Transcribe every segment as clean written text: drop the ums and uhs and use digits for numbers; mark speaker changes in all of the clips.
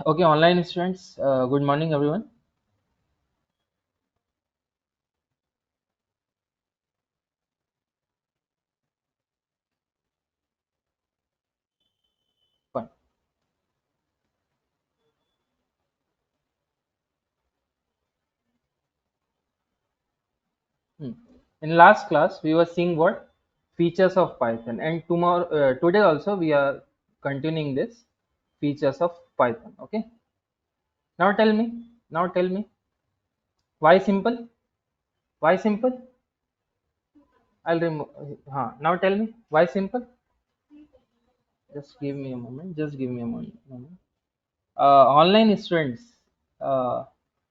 Speaker 1: Okay, online students, good morning, everyone. Fine. Hmm. In last class, we were seeing what features of Python, and today also we are continuing this features of Python. Okay. Now tell me. Now tell me. Why simple? Why simple? I'll remove. Now tell me. Why simple? Just give me a moment. Just give me a moment. Online students. Uh,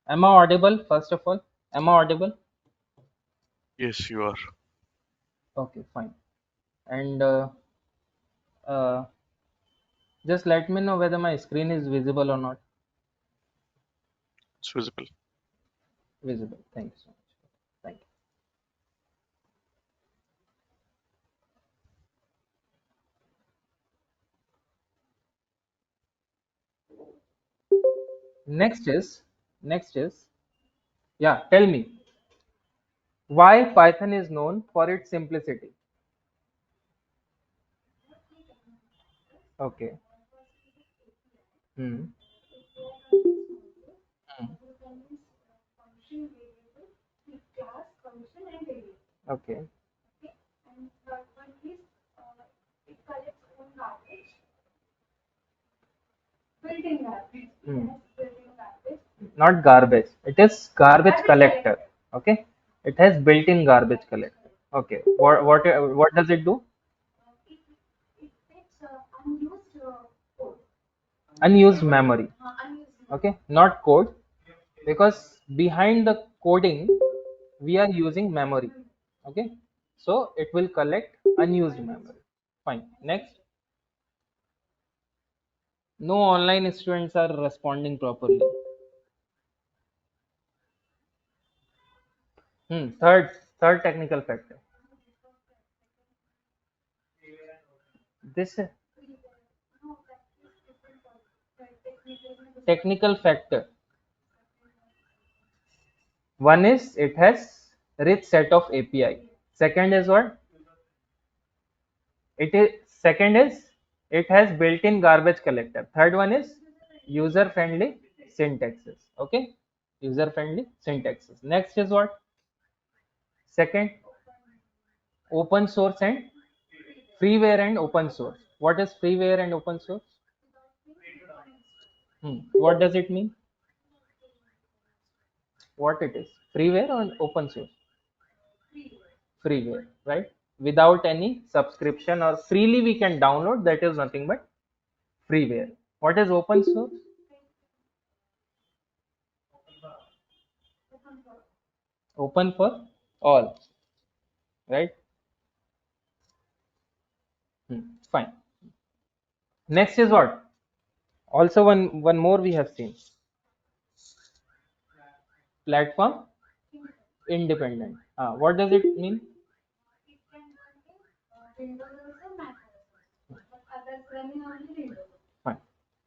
Speaker 1: am I audible? First of all, am I audible?
Speaker 2: Yes, you are.
Speaker 1: Okay, fine. And uh, just let me know whether my screen is visible or not.
Speaker 2: It's visible.
Speaker 1: Visible. Thank you so much. Thank you. Next is yeah. Tell me why Python is known for its simplicity. Okay. Hmm. Hmm. Okay. Hmm. Not garbage. It is garbage collector. Okay. It has built-in garbage collector. Okay. What does it do? Unused memory. Okay, not code, because behind the coding we are using memory. Okay, so it will collect unused memory. Fine. Next. No online students are responding properly. Third technical factor. This technical factor. One is it has rich set of API. Second is what? It is second is it has built-in garbage collector. Third one is user-friendly syntaxes. Okay, user-friendly syntaxes. Next is what? Second, open source and freeware and open source. What is freeware and open source? What does it mean? What it is? Freeware or open source? Freeware, right? Without any subscription or freely we can download. That is nothing but freeware. What is open source? Open for all, right? Fine. Next is what? Also one more we have seen. Platform independent. What does it mean? Fine.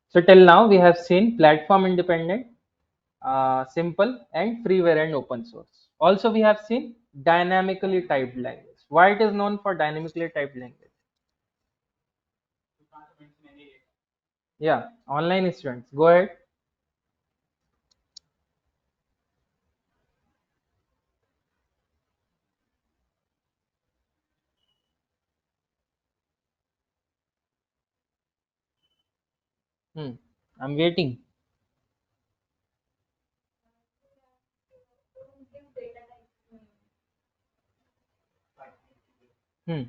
Speaker 1: So till now we have seen platform independent, simple, and freeware and open source. Also we have seen dynamically typed language. Why it is known for dynamically typed language? Yeah, online students. Go ahead. Hmm. I'm waiting. Hmm.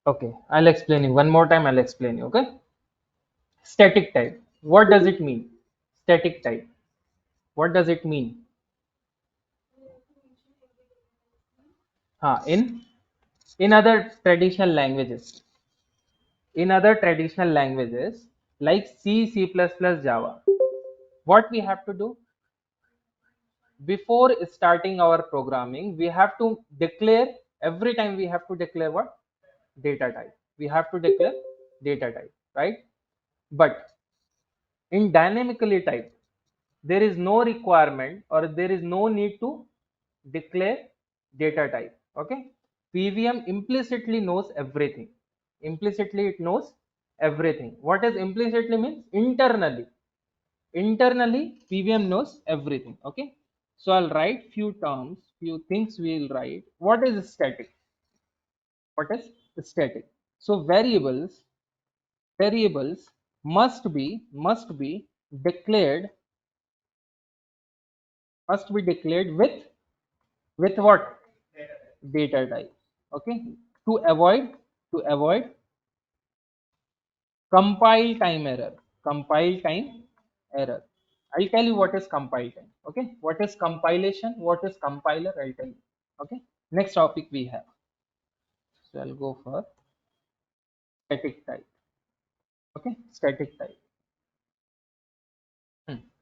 Speaker 1: Okay, I'll explain you one more time. I'll explain you. Okay. Static type. What does it mean? Static type. What does it mean? In other traditional languages, like C, C++, Java, what we have to do before starting our programming, we have to declare every time we have to declare what? data type. We have to declare data type, right? But in dynamically type, there is no requirement or there is no need to declare data type. Okay, PVM implicitly knows everything. Implicitly it knows everything. What does implicitly means? Internally PVM knows everything. Okay, so I'll write few terms, few things we'll write. What is static? What is static? So variables must be declared with what? Data type. Okay, to avoid compile time error. I'll tell you what is compile time. Okay, what is compilation, what is compiler, I'll tell you. Okay, next topic we have, so I'll go for static type. Okay, static type.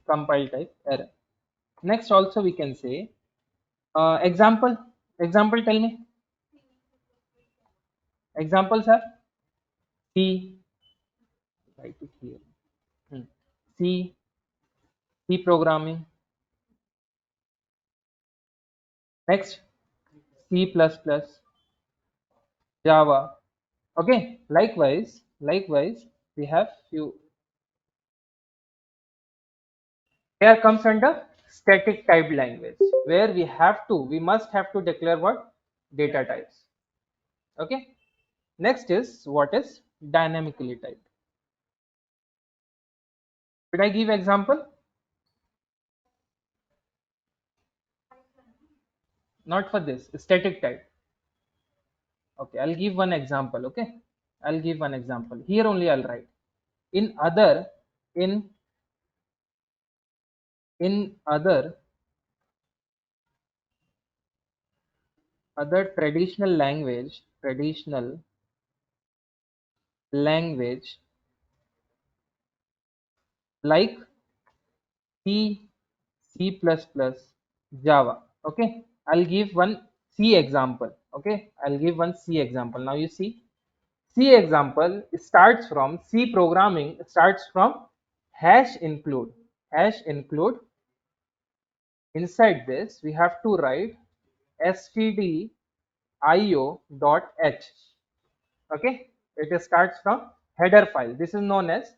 Speaker 1: Compile type error. Next also we can say example, tell me examples are C. Write it here. Hmm. C, C programming. Next, C++, Java. Okay, likewise, we have few. Here comes under static type language, where we must have to declare what? Data types. Okay. Next is what is dynamically typed. Did I give example? Not for this static type. Okay, I'll give one example. Okay, I'll give one example. Here only I'll write. In other, in in other traditional language like C, C++, Java. Okay, I'll give one C example. Okay, I'll give one C example. Now you see, C example starts from C programming starts from hash include. Inside this, we have to write stdio.h. Okay, it starts from header file. This is known as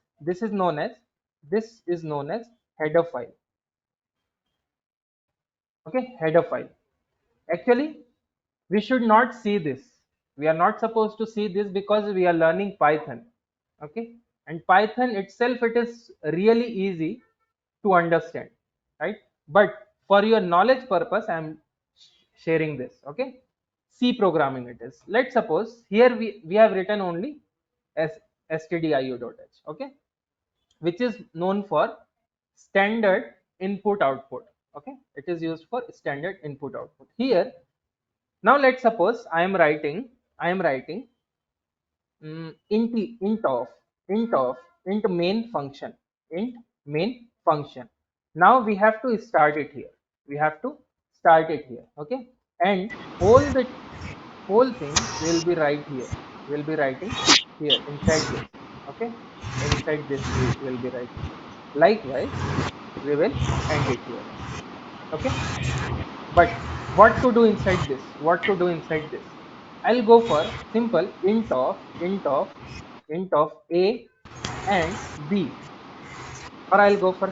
Speaker 1: header file. Okay, header file. Actually, we should not see this. We are not supposed to see this because we are learning Python. Okay, and Python itself, it is really easy to understand, right? But for your knowledge purpose, I am sharing this. Okay, C programming it is. Let's suppose here we have written only as stdio.h. Okay, which is known for standard input output. Okay, it is used for standard input output. Here, now let's suppose I am writing int main function. Now we have to start it here. Okay, and whole thing will be right here. We'll be writing here inside this. Okay, inside this we will be writing. Likewise, we will end it here. Okay, but what to do inside this? I'll go for simple int of a and b, or I'll go for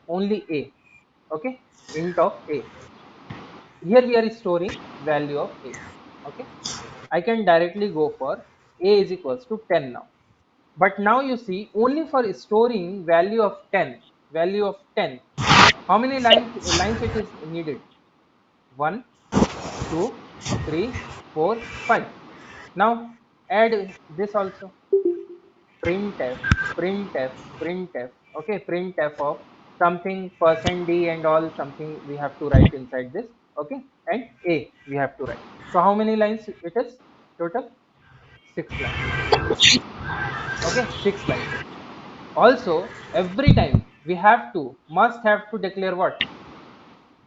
Speaker 1: only a. Okay, int of a. Here we are storing value of a. Okay, I can directly go for a is equals to 10 now. But now you see, only for storing value of 10, how many lines it is needed? 1, 2, 3, 4, 5. Now add this also. Printf. Okay, printf of something percent d and all, something we have to write inside this. Okay, and a we have to write. So how many lines it is total? 6 lines. Okay, 6 lines. Also, every time we must have to declare what?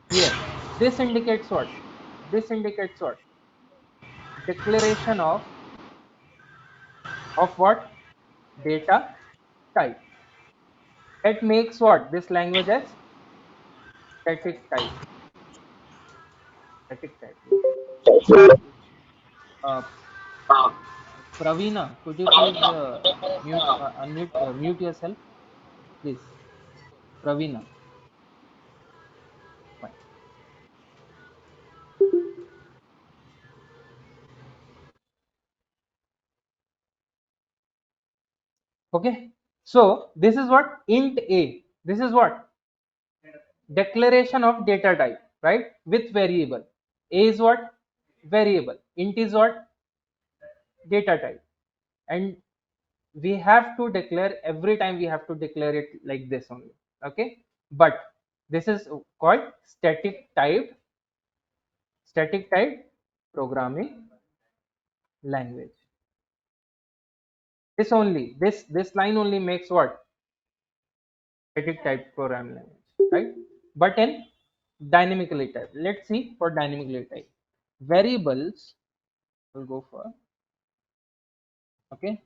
Speaker 1: Here, this indicates what? declaration of what? Data type. That makes what? This language as static type. Static type. Uh, Pravina, could you please mute yourself, please? Pravina. Fine. Okay. So this is what? Int A. This is what? Declaration of data type, right? With variable. A is what? Variable. Int is what? Data type. And we have to declare every time, we have to declare it like this only. Okay. But this is called static type programming language. This line only makes what? Static type programming language, right? But in dynamically type, let's see for dynamically type variables. We'll go for, okay,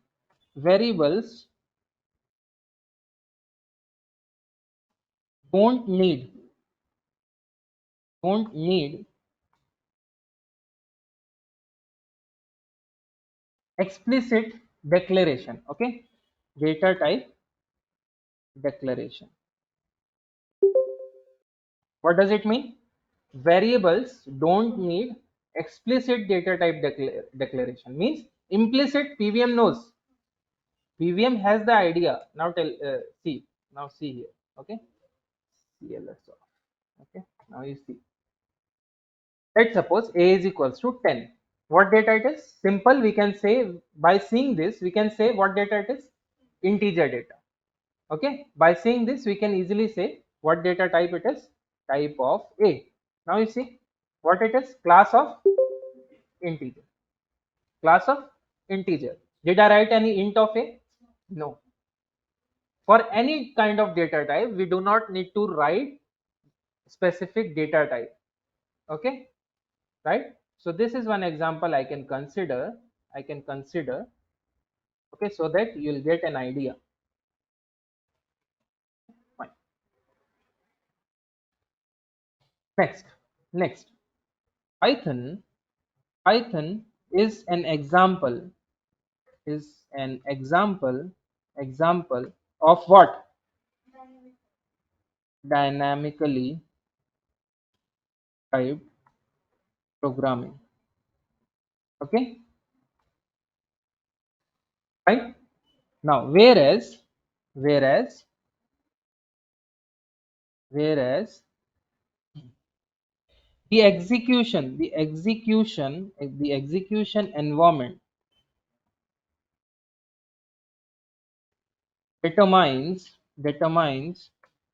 Speaker 1: variables don't need don't need explicit declaration. Okay, data type declaration. What does it mean? Variables don't need explicit data type declaration. Means implicit PVM knows. PVM has the idea. Now see. Now see here. Okay. CLS off. Okay. Now you see. Let's suppose A is equals to 10. What data it is? Simple. We can say, by seeing this, we can say what data it is? Integer data. Okay. By seeing this, we can easily say what data type it is? Type of A. Now you see what it is? Class of integer. Class of integer. Did I write any int of A? No. For any kind of data type, we do not need to write specific data type. Okay, right? So this is one example I can consider. Okay, so that you'll get an idea. Fine. Next, Python. Python is an example. Example of what? Dynamically typed programming. Okay, right? Now, whereas the execution environment determines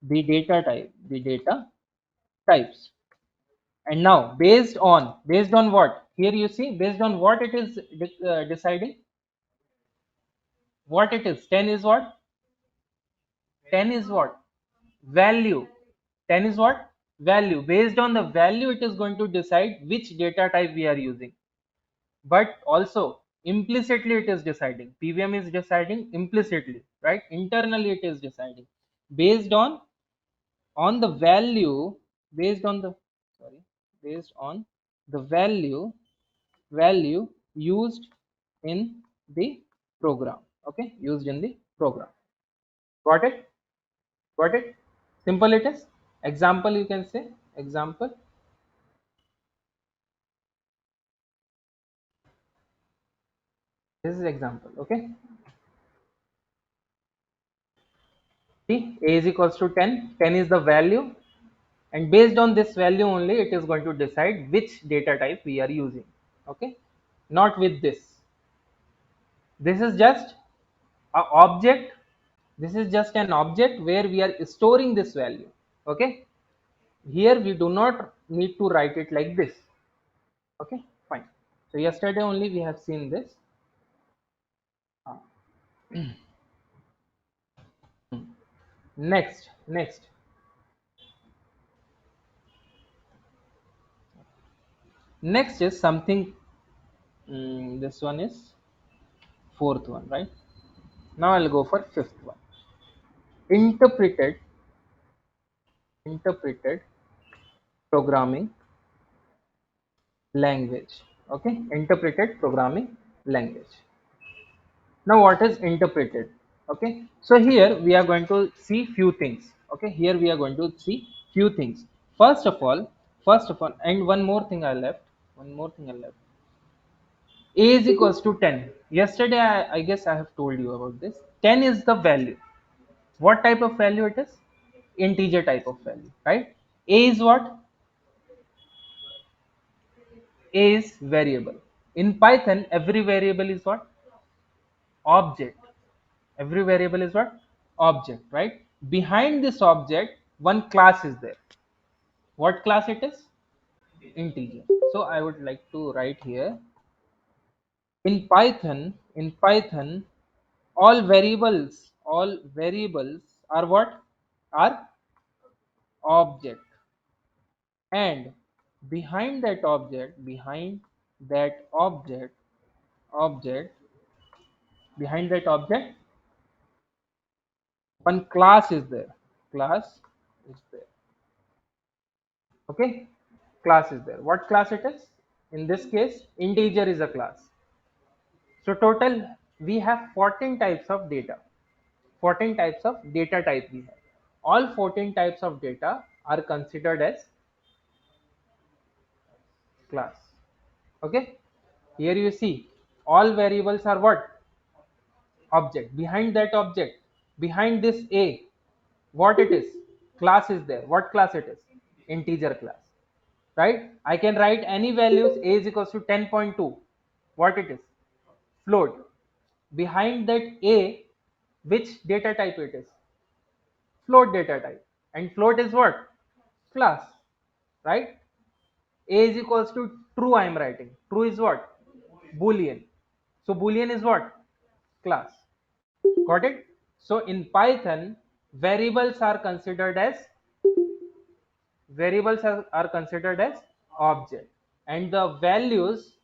Speaker 1: the data types. And now, based on what? Here you see, based on what it is deciding. What it is? 10 is what? 10 is what? Value. 10 is what? Value. Based on the value, it is going to decide which data type we are using. But also implicitly it is deciding. PVM is deciding implicitly, right? Internally it is deciding based on the value, based on the sorry based on the value used in the program. Okay, used in the program. Got it? Got it? Simple it is. Example, you can say example. This is example. Okay, see, a is equals to 10. 10 is the value, and based on this value only it is going to decide which data type we are using. Okay, not with this is just a object. This is just an object where we are storing this value. Okay, here we do not need to write it like this. Okay, fine. So yesterday only we have seen this. Uh, next is something This one is fourth one, right? Now I'll go for fifth one. Interpreted, interpreted programming language. Okay, interpreted programming language. Now what is interpreted? Okay, so here we are going to see few things. Okay, here we are going to see few things. First of all, and one more thing I left. One more thing I left. A is equals to 10. Yesterday, I guess I have told you about this. 10 is the value. What type of value it is? Integer type of value, right? A is what? A is variable. In Python, every variable is what? Object. Every variable is what? Object, right? Behind this object, one class is there. What class it is? Integer. So I would like to write here in Python, all variables are what? Are object. And behind that object, behind that object, one class is there. Class is there. Okay, class is there. What class it is? In this case, integer is a class. So total we have 14 types of data. 14 types of data type we have. All 14 types of data are considered as class. Okay, here you see all variables are what? Object. Behind that object, behind this A, what it is? Class is there. What class it is? Integer class, right? I can write any values. A is equals to 10.2. What it is? Float. Behind that A, which data type it is? Float data type. And float is what? Class, right? A is equals to true. I am writing true is what? Boolean. So boolean is what? Class. Got it? So in Python, variables are considered as variables are considered as object, and the values,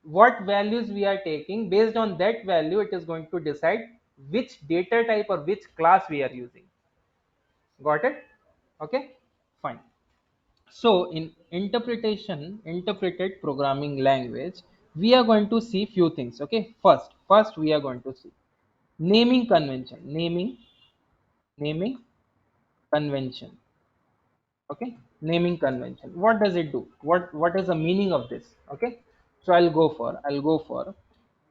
Speaker 1: what values we are taking, based on that value it is going to decide which data type or which class we are using. Got it? Okay, fine. So in interpreted programming language, we are going to see few things. Okay, first we are going to see naming convention. Naming convention. Okay, naming convention. What does it do? What is the meaning of this? Okay, so I'll go for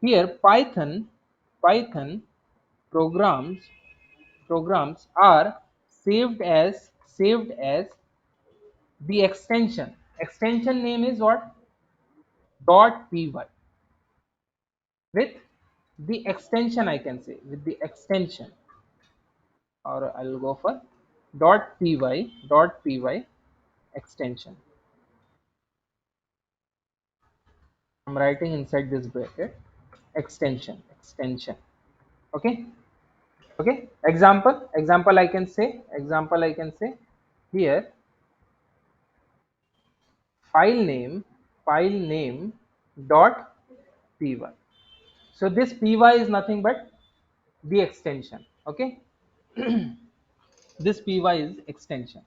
Speaker 1: here. Python programs are saved as the extension name is what? .py. With the extension, I can say with the extension, or I'll go for .py extension. I'm writing inside this bracket extension. Okay, okay. Example I can say here, file name dot py. So this py is nothing but the extension. Okay, this py is extension.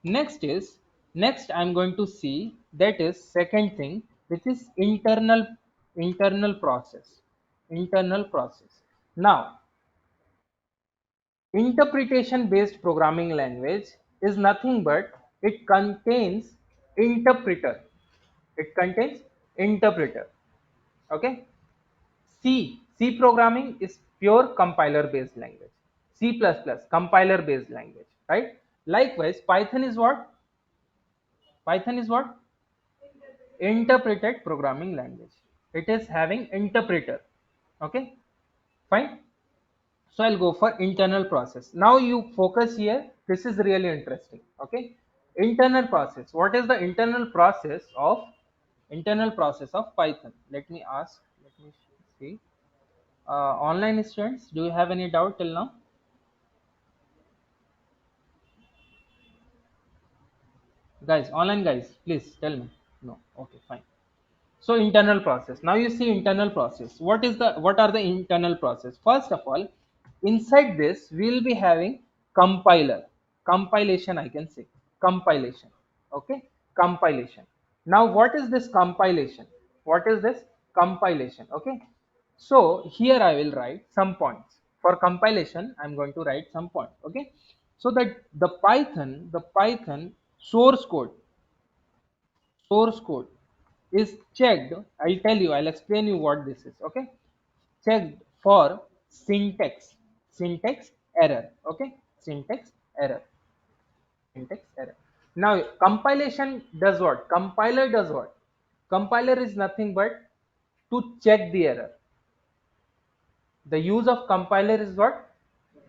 Speaker 1: Next I'm going to see, that is second thing, which is internal process. Now, interpretation based programming language is nothing but it contains interpreter. It contains interpreter. Okay, C programming is pure compiler based language. C++ compiler based language, right? Likewise, Python is what? Interpreted programming language. It is having interpreter. Okay, fine. So I'll go for internal process. Now you focus here. This is really interesting. Okay, internal process. What is the internal process of Python? Let me ask. Let me see. Online students, do you have any doubt till now? Guys, online guys, please tell me. No. Okay, fine. So internal process. Now you see internal process. What are the internal process? First of all, inside this we will be having compiler, compilation I can say, compilation. Okay, compilation. Now what is this compilation? What is this compilation? Okay, so here I will write some points. For compilation, I'm going to write some points. Okay, so that the Python source code is checked. I'll explain you what this is. Okay, checked for syntax error. Okay, syntax error, syntax error. Now compilation does what? Compiler does what? Compiler is nothing but to check the error. The use of compiler is what?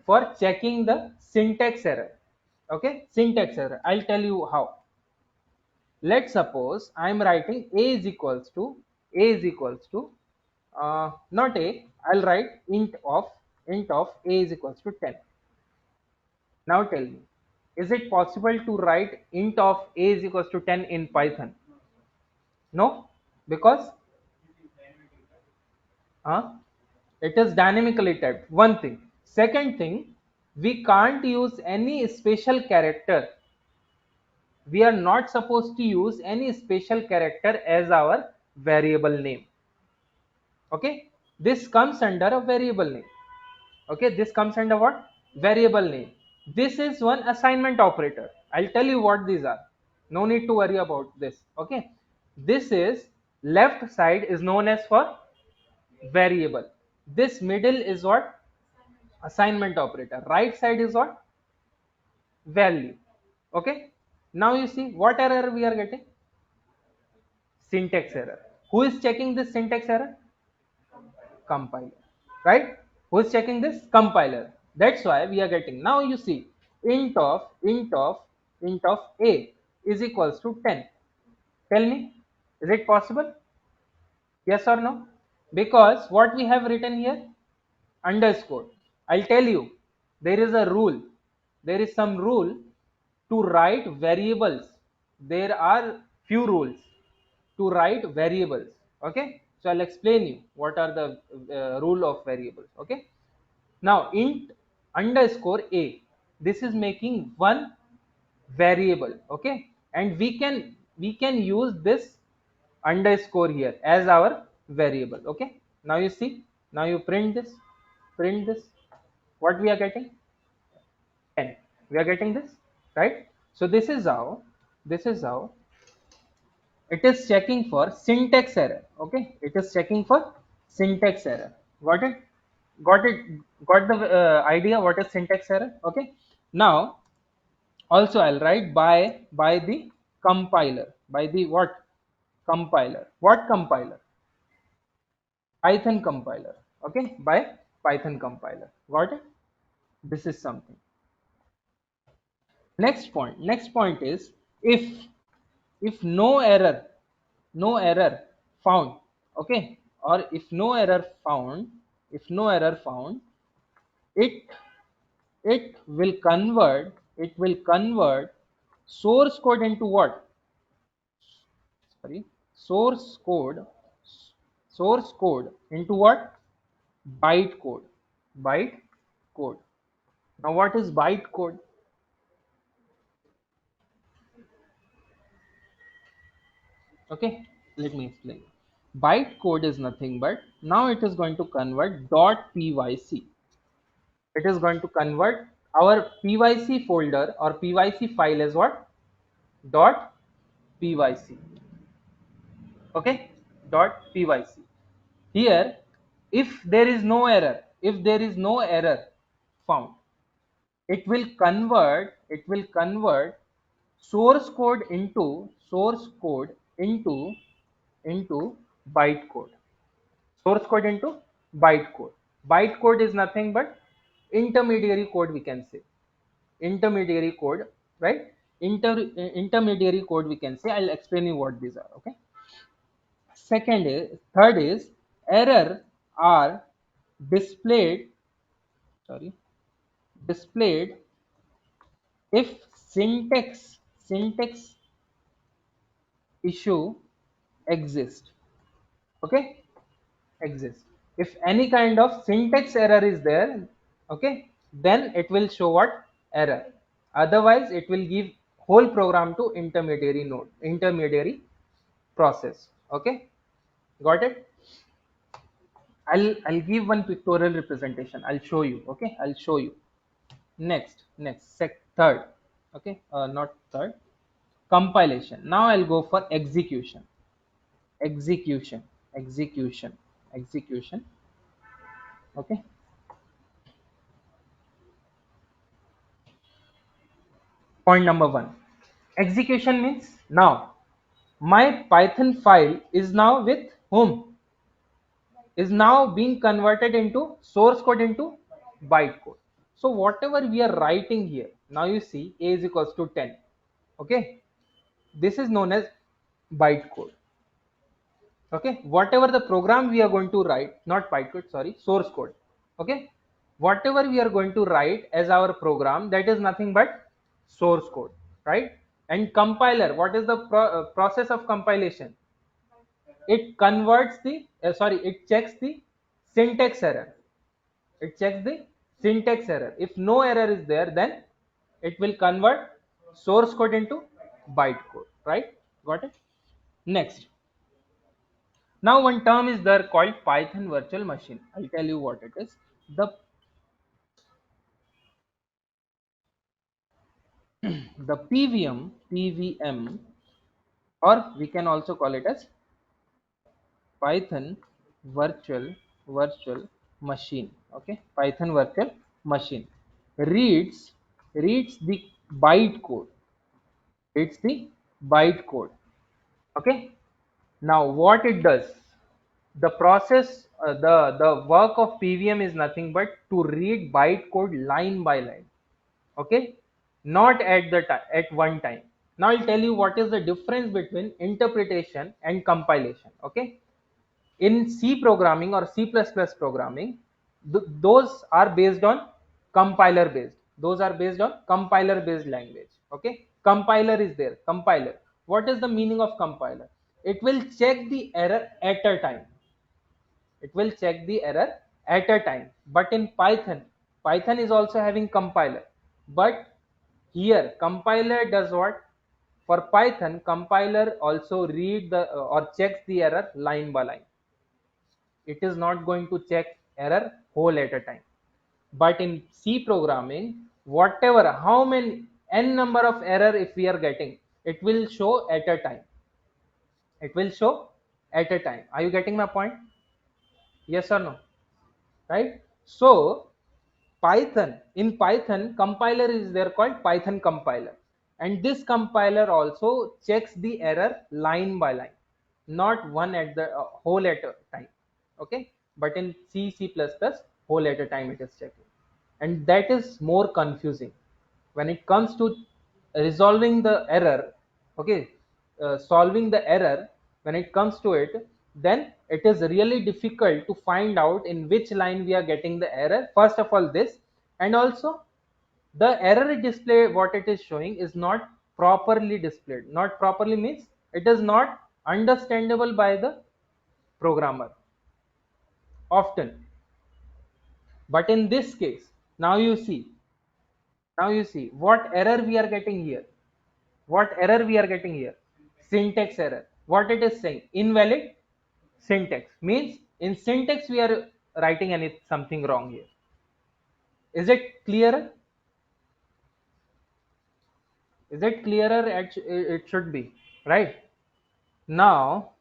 Speaker 1: For checking the syntax error. Okay, syntax error. I'll tell you how. Let's suppose I'm writing a is equals to not a, I'll write int of a is equals to 10. Now tell me, is it possible to write int of a is equals to 10 in Python? No, because uh, it is dynamically typed. One thing. Second thing, we can't use any special character. We are not supposed to use any special character as our variable name. Okay, this comes under a variable name. Okay, this comes under what? Variable name. This is one assignment operator. I'll tell you what these are. No need to worry about this. Okay, this is left side is known as for variable. This middle is what? Assignment operator. Right side is what? Value. Okay, now you see what error we are getting? Syntax error. Who is checking this syntax error? Compiler, right? Who is checking this? Compiler. That's why we are getting. Now you see int of a is equals to 10. Tell me, is it possible? Yes or no? Because what we have written here, underscore. I'll tell you, there is a rule. There is some rule to write variables. There are few rules to write variables. Okay, so I'll explain you what are the rule of variables. Okay, now int underscore a, this is making one variable. Okay, and we can use this underscore here as our variable. Okay, now you see, now you print this, what we are getting? 10. We are getting this, right? So this is how it is checking for syntax error. Okay, it is checking for syntax error. Got it? got it got the idea what is syntax error? Okay, now also I'll write by the compiler. By the what? Compiler. What compiler? Python compiler. Okay, by Python compiler. Got it? This is something. Next point is, if no error found. Okay, or if no error found, it it will convert source code into what? Sorry, source code source code into what? Byte code. Now what is byte code? Okay, let me explain. Byte code is nothing but, now it is going to convert .pyc. It is going to convert our pyc folder or pyc file as what? .pyc. Okay, .pyc. Here, if there is no error found, it will convert source code into bytecode. Source code into bytecode. Bytecode is nothing but intermediary code, we can say. Intermediary code, right? Intermediary code, we can say. I'll explain you what these are. Okay. Third is error are displayed. Sorry, displayed if syntax issue exists. Okay, exists. If any kind of syntax error is there, okay, then it will show what? Error. Otherwise it will give whole program to intermediary process. Okay, got it? I'll give one pictorial representation. I'll show you. Okay, I'll show you. Third. Okay, not third. Compilation. Now I'll go for execution. Execution. Execution. Execution. Okay. Point number one. Execution means now my Python file is now with whom? Is now being converted into source code into bytecode. So whatever we are writing here, now you see a is equals to 10. Okay, this is known as bytecode. Okay, whatever the program we are going to write, not bytecode, sorry, source code. Okay, whatever we are going to write as our program, that is nothing but source code, right? And compiler, what is the process of compilation? It converts the it checks the syntax error. It checks the syntax error. If no error is there, then it will convert source code into bytecode, right? Got it? Next, now one term is there called Python virtual machine. I'll tell you what it is. The PVM, or we can also call it as Python virtual machine. Okay, Python virtual machine reads the bytecode. It's the bytecode. Okay. Now what it does? The process, the work of PVM is nothing but to read bytecode line by line. Okay, not at the time, at one time. Now I'll tell you what is the difference between interpretation and compilation. Okay, in C programming or C++ programming, those are based on compiler based. Those are based on compiler based language. Okay, compiler is there. Compiler, what is the meaning of compiler? It will check the error at a time. It will check the error at a time. But in Python is also having compiler. But here compiler does what? For Python, compiler also read the or checks the error line by line. It is not going to check error whole at a time. But in C programming, whatever, how many n number of error if we are getting, it will show at a time. It will show at a time. Are you getting my point? Yes or no? Right? So Python compiler is there called Python compiler, and this compiler also checks the error line by line, not one at the whole at a time. Okay, but in C++ whole at a time it is checking, and that is more confusing when it comes to resolving the error. Okay, solving the error, when it comes to it, then it is really difficult to find out in which line we are getting the error. First of all this, and also the error display what it is showing is not properly displayed. Not properly means it is not understandable by the programmer often. But in this case, now you see, what error we are getting here. What error we are getting here? Syntax error. What it is saying? Invalid syntax. Means in syntax we are writing something wrong here. Is it clearer? Is it clearer? It should be, right? Now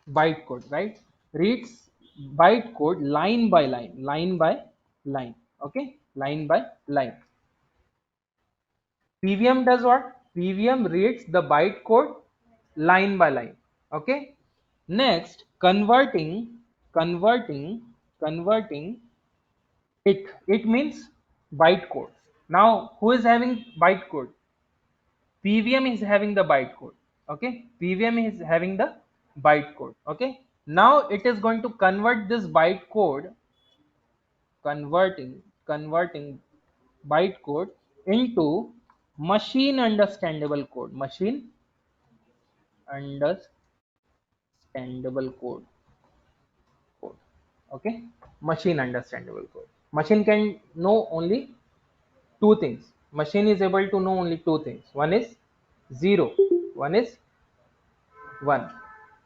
Speaker 1: bytecode, right? Reads bytecode line by line, line by line. Okay, line by line. PVM does what? PVM reads the bytecode line by line. Okay. Next, converting, converting it. It means bytecode. Now, who is having bytecode? PVM is having the bytecode. Okay. PVM is having the bytecode. Okay. Now it is going to convert this bytecode, converting bytecode into machine understandable code. Machine understandable understandable code. Okay, machine understandable code. Machine can know only two things. Machine is able to know only two things. One is 0, one is 1.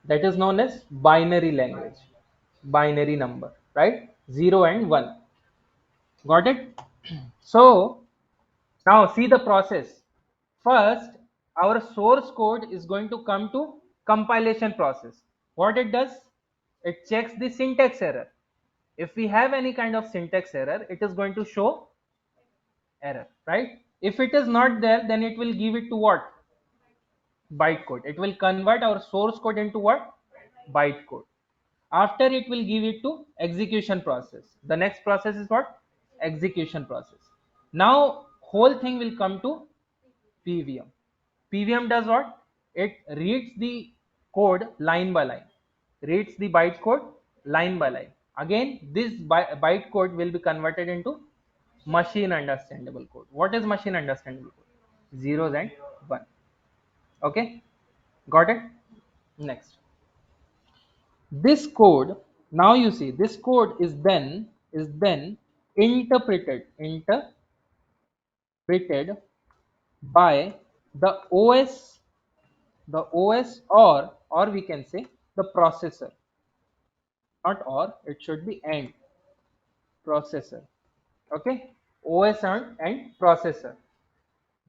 Speaker 1: That is known as binary language, binary number, right? 0 and 1. Got it? So now see the process. First, our source code is going to come to compilation process. What it does, it checks the syntax error. If we have any kind of syntax error, it is going to show error, right? If it is not there, then it will give it to what? Bytecode. It will convert our source code into what? Bytecode. After it will give it to execution process. The next process is what? Execution process. Now whole thing will come to PVM. PVM does what? It reads the code line by line, reads the bytecode line by line. Again, this bytecode will be converted into machine understandable code. What is machine understandable code? Zeros and one. Okay, got it? Next, this code. Now you see this code is then interpreted by the OS or we can say the processor. Not or, it should be and processor. Okay, OS and processor.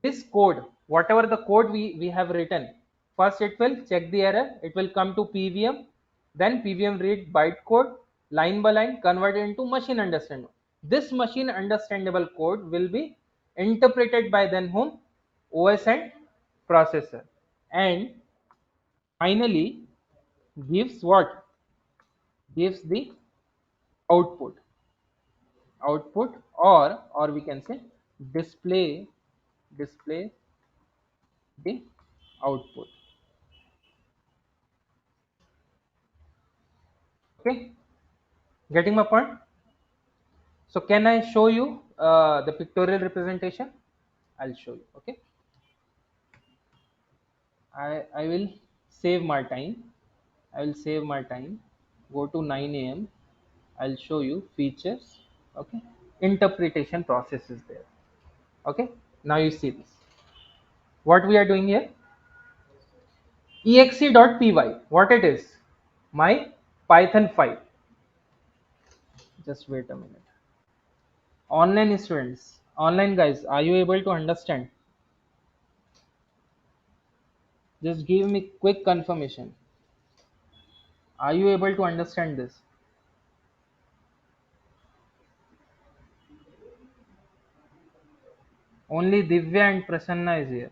Speaker 1: This code, whatever the code we have written, first it will check the error, it will come to PVM, then PVM read bytecode line by line, convert it into machine understandable. This machine understandable code will be interpreted by then whom? OS and processor, and finally gives what? Gives the output or we can say display the output. Okay, getting my point? So can I show you the pictorial representation? I'll show you. Okay, I will save my time. Go to 9 a.m. I'll show you features. Okay, interpretation process is there. Okay, now you see this, what we are doing here. exe.py, what it is? My Python file. Just wait a minute. Online students, online guys, are you able to understand? Just give me quick confirmation. Are you able to understand this? Only Divya and Prasanna is here.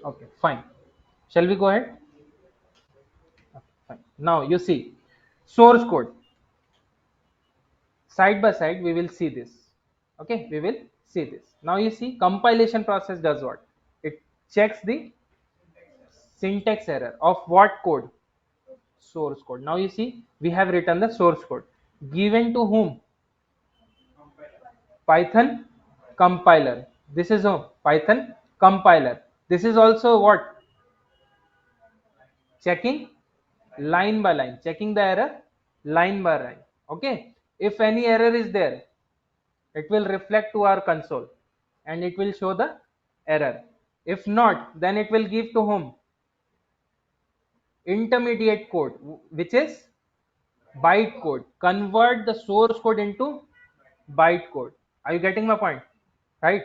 Speaker 1: Okay, fine. Shall we go ahead? Okay, fine. Now you see source code. Side by side we will see this. Okay, we will see this. Now you see compilation process does what? It checks the syntax error of what code? Source code. Now you see we have written the source code given to whom? Python compiler. This is a Python compiler. This is also what? Checking line by line, checking the error line by line. Okay, if any error is there, it will reflect to our console and it will show the error. If not, then it will give to whom? Intermediate code, which is byte code. Convert the source code into byte code. Are you getting my point? Right?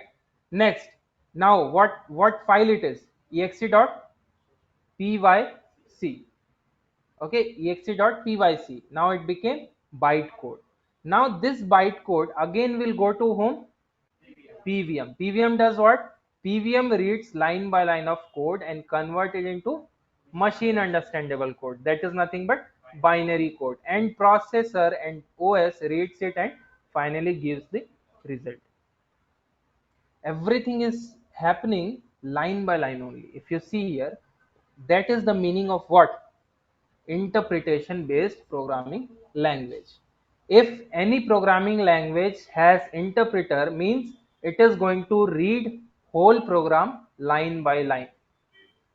Speaker 1: Next, now what file it is? exe.pyc. Okay, exe.pyc. Now it became bytecode. Now this bytecode again will go to whom? PVM. PVM does what? PVM reads line by line of code and convert it into machine understandable code. That is nothing but binary code. And processor and OS reads it and finally gives the result. Everything is happening line by line only. If you see here, that is the meaning of what? Interpretation based programming language. If any programming language has interpreter, means it is going to read whole program line by line,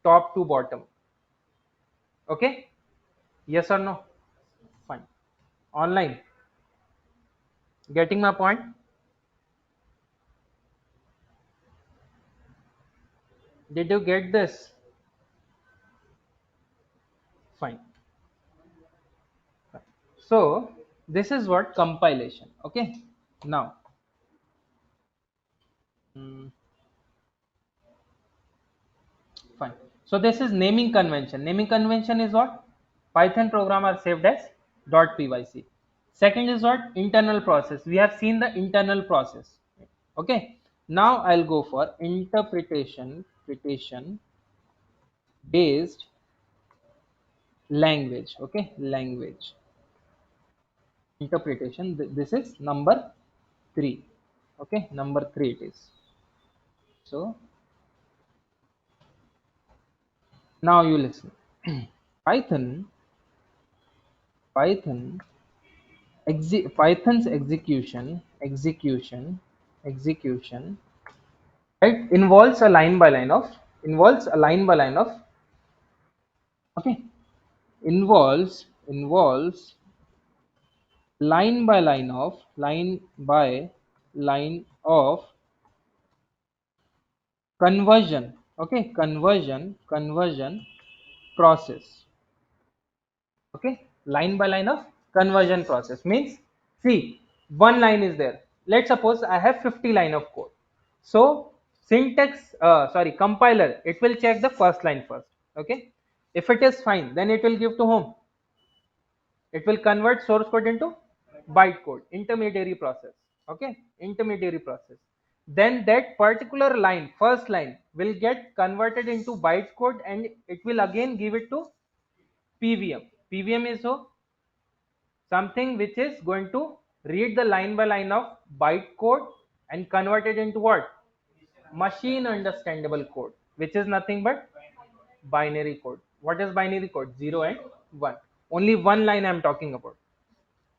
Speaker 1: top to bottom. Okay, yes or no? Fine. Online, getting my point? Did you get this? Fine. So this is what compilation. Okay, now mm, fine. So this is naming convention. Naming convention is what? Python program are saved as .pyc. Second is what? Internal process. We have seen the internal process. Okay. Now I'll go for interpretation based language. Okay, language interpretation. This is number 3. Okay, number 3 it is. So now you listen. Python Python Python's execution right involves a line by line of okay involves line by line of conversion process. Okay, line by line of conversion process means, see, one line is there. Let's suppose I have 50 line of code. So compiler, it will check the first line first. Okay, if it is fine, then it will give to whom? It will convert source code into bytecode, intermediary process. Okay, intermediary process. Then that particular line, first line, will get converted into bytecode, and it will again give it to pvm. Pvm is so something which is going to read the line by line of bytecode and convert it into what? Machine understandable code, which is nothing but binary code. What is binary code? 0 and 1. Only one line I am talking about.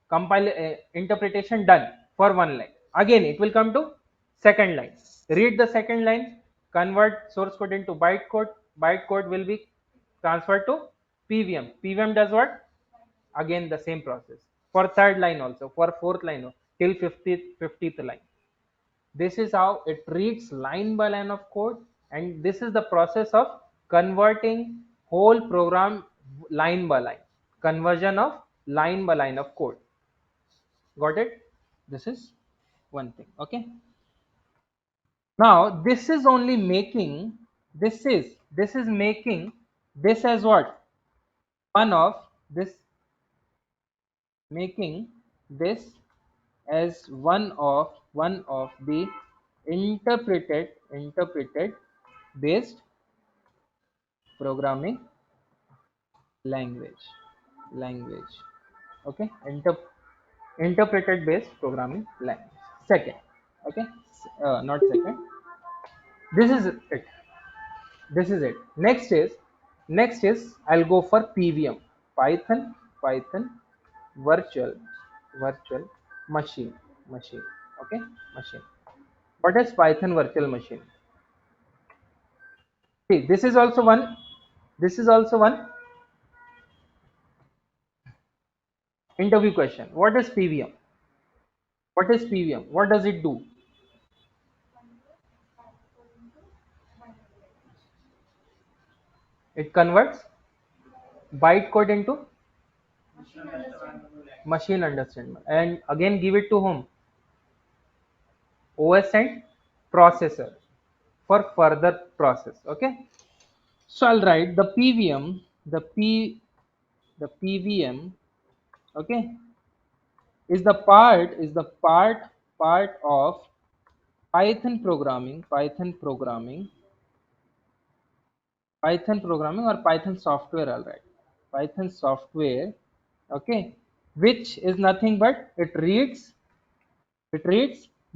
Speaker 1: Compile interpretation done for one line. Again it will come to second line. Read the second line, convert source code into bytecode. Bytecode will be transferred to pvm. Pvm does what? Again the same process for third line also, for fourth line also, till 50th line. This is how it reads line by line of code, and this is the process of converting whole program line by line, conversion of line by line of code. Got it? This is one thing. Okay, now this is only making, this is making this as what? One of this, making this as one of the interpreted based programming language. Okay, interpreted based programming language. Second, okay, not second. This is it. This is it. Next is I'll go for pvm. Python virtual machine. Okay, machine. What is Python virtual machine? See, this is also one interview question. What is pvm? What does it do? It converts bytecode into machine understandable, and again give it to whom? OS and processor for further process. Okay, so I'll write the pvm, the pvm, okay, is the part of python programming or python software. I'll write python software. Okay, which is nothing but it reads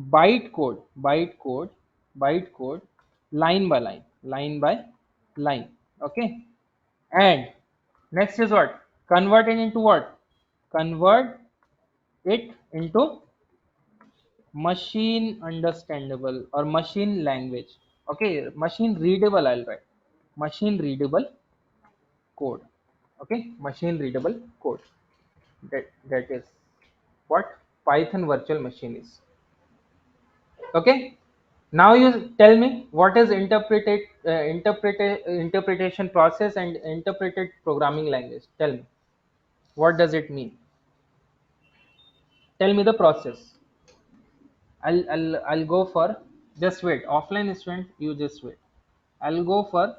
Speaker 1: bytecode line by line. Okay, and next is what? Convert it into what? Convert it into machine understandable or machine language. Okay, machine readable I'll write. Machine readable code. Okay, machine readable code. That is what Python virtual machine is. Okay, now you tell me what is interpretation process and interpreted programming language. Tell me what does it mean. Tell me the process. I'll go for, just wait. Offline student, you just wait. I'll go for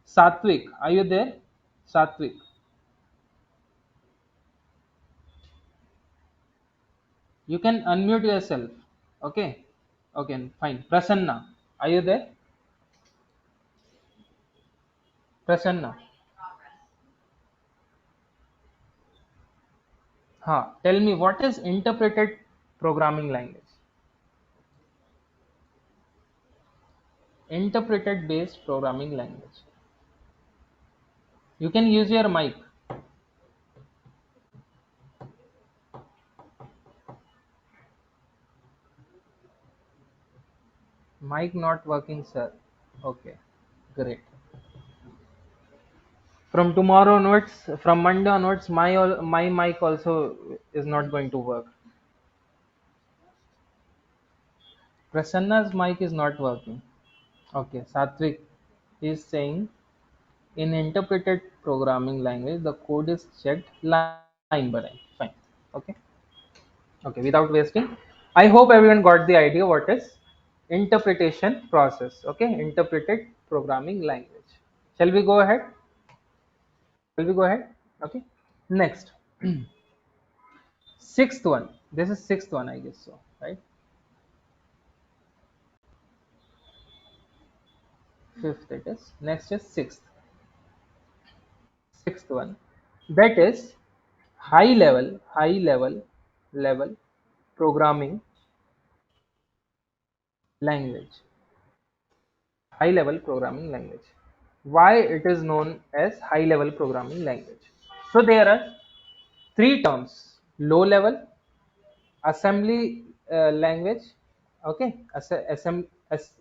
Speaker 1: Satvik. Are you there? Satvik. You can unmute yourself. Okay. Okay, fine. Prasanna. Are you there? Prasanna. Ha. Tell me what is interpreted programming language? Interpreted based programming language. You can use your mic. Mic not working, sir. Okay. Great. From tomorrow onwards, from Monday onwards, my mic also is not going to work. Prasanna's mic is not working. Okay, Satvik is saying in interpreted programming language, the code is checked line by line. Fine. Okay. Okay. Without wasting, I hope everyone got the idea what is interpretation process. Okay. Interpreted programming language. Shall we go ahead? Shall we go ahead? Okay. Next, sixth one. This is sixth one, I guess so. Right. Fifth it is. Next is sixth. Sixth one. That is high level programming language. High level programming language. Why it is known as high level programming language? So there are three terms: low level, assembly language. Okay,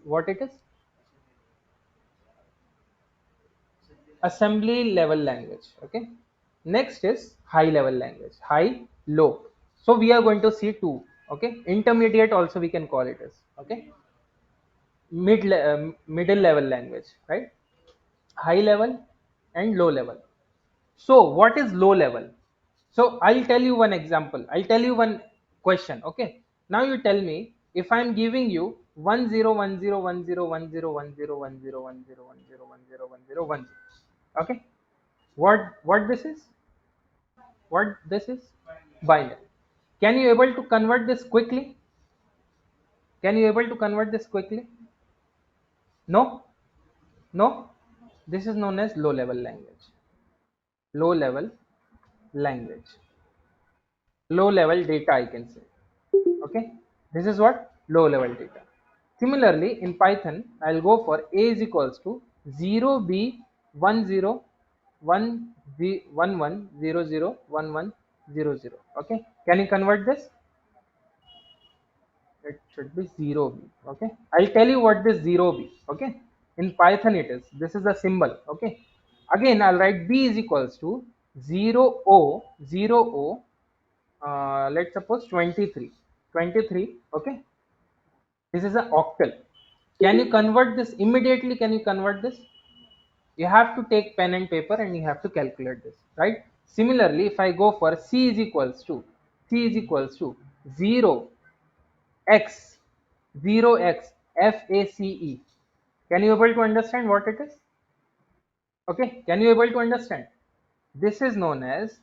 Speaker 1: what it is? Assembly level language. Okay, next is high level language. High, low. So we are going to see two. Okay, intermediate also we can call it as. Okay, middle level language, right? High level and low level. So what is low level? So I'll tell you one example. I'll tell you one question. Okay. Now you tell me, if I'm giving you 1010101010101010101010. Okay. What this is? What this is? Binary. Can you able to convert this quickly? Can you able to convert this quickly? No? No? This is known as low level language. Low level language. Low level data, I can say. Okay, this is what low level data. Similarly, in Python, I'll go for a is equals to 0 b 1 0 1 b 1 1 0 0 1 1 0 0. Okay, can you convert this? It should be 0 b. Okay, I'll tell you what this 0 b. Okay, in Python it is, this is the symbol. Okay, again I'll write b is equals to 0 o 0 o, let's suppose 23. 23. Okay, this is an octal. Can you convert this immediately? Can you convert this? You have to take pen and paper and you have to calculate this, right? Similarly, if I go for c is equals to 0 x 0 x FACE. Can you able to understand what it is? Okay, can you able to understand? This is known as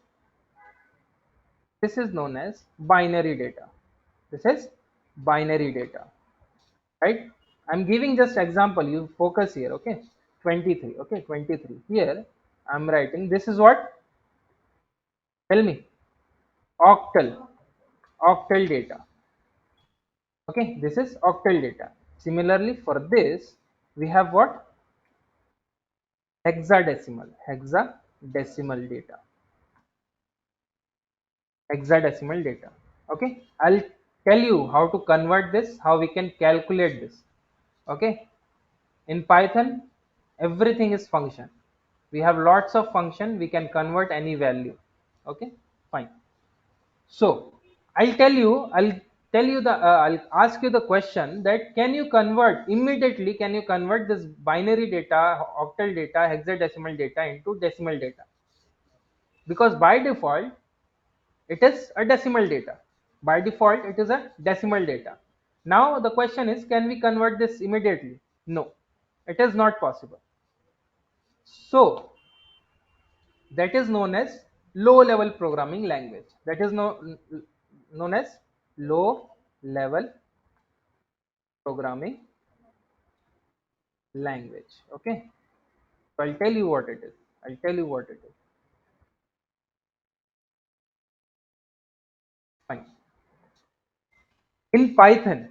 Speaker 1: binary data. This is binary data, right? I'm giving just example, you focus here. Okay, 23. Okay, 23 here I'm writing, this is what, tell me, octal. Octal data. Okay, this is octal data. Similarly, for this we have what, hexadecimal data. Hexadecimal data. Okay, I'll tell you how to convert this, how we can calculate this. Okay, In Python everything is function. We have lots of function, we can convert any value. Okay, fine. So I'll ask you the question that can you convert immediately, can you convert this binary data, octal data, hexadecimal data into decimal data? Because by default it is a decimal data. By default it is a decimal data. Now the question is, can we convert this immediately? No, it is not possible. So that is known as low level programming language. That is known as low level programming language. Okay, so I'll tell you what it is. I'll tell you what it is. Fine. In Python,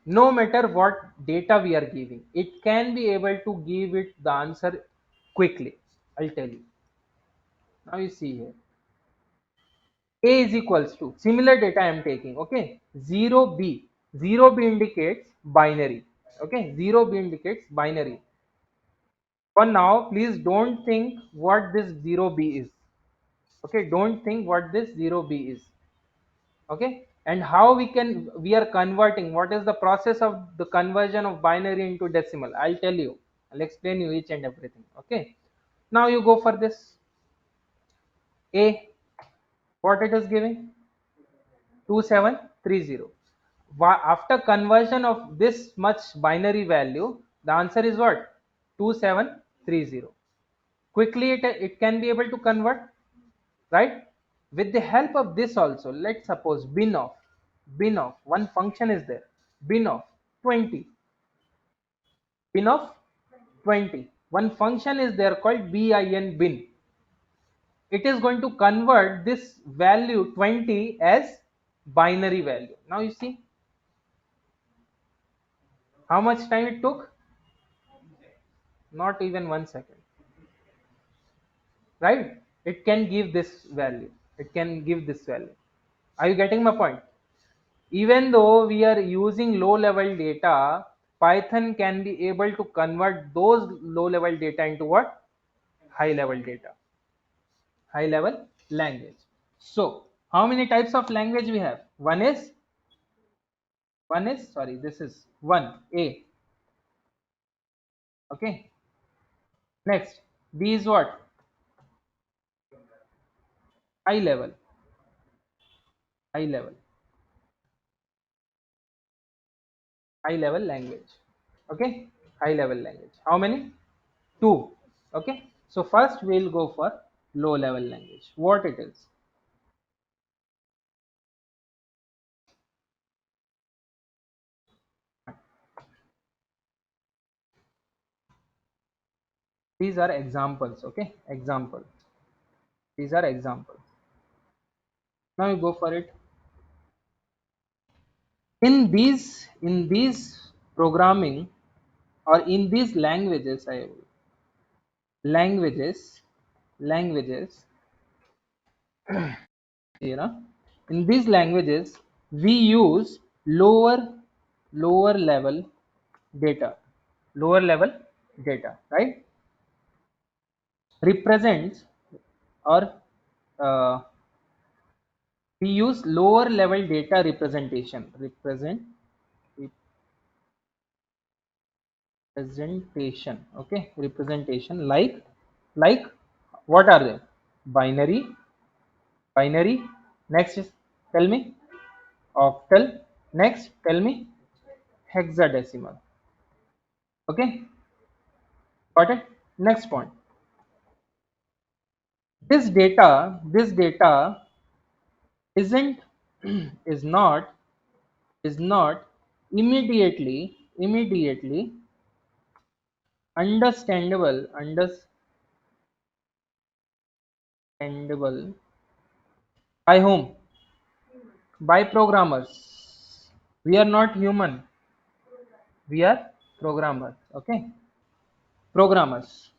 Speaker 1: no matter what data we are giving, it can be able to give it the answer quickly. I'll tell you. Now you see here. A is equals to similar data I am taking. Okay, 0b. 0b indicates binary. Okay, 0b indicates binary. For now, please don't think what this 0b is. Okay, don't think what this 0b is. Okay, and how we are converting, what is the process of the conversion of binary into decimal? I'll tell you. I'll explain you each and everything. Okay, now you go for this A. What it is giving? 2730. After conversion of this much binary value, the answer is what? 2730. Quickly it can be able to convert, right? With the help of this also, let's suppose bin of one function is there, bin of 20, bin of 20, one function is there called bin. It is going to convert this value 20 as binary value. Now you see how much time it took? Not even 1 second, right? It can give this value, it can give this value. Are you getting my point? Even though we are using low level data, Python can be able to convert those low level data into what? High level data, high level language. So how many types of language we have? One is sorry, this is one A. Okay, next B is what? High level, high level, high level language. Okay, high level language. How many? Two. Okay, so first we'll go for low level language. What it is? These are examples. Okay, examples. These are examples. Now you go for it. In these programming or in these languages, languages, languages, you know, in these languages we use lower level data, lower level data, right? Represents or uh, we use lower level data representation, representation. Okay, representation like what are they? Binary binary. Next is, tell me, octal. Next, tell me, hexadecimal. Okay, got it. Next point, this data isn't is not immediately understandable by whom? By programmers. We are not human, we are programmers. Okay, programmers,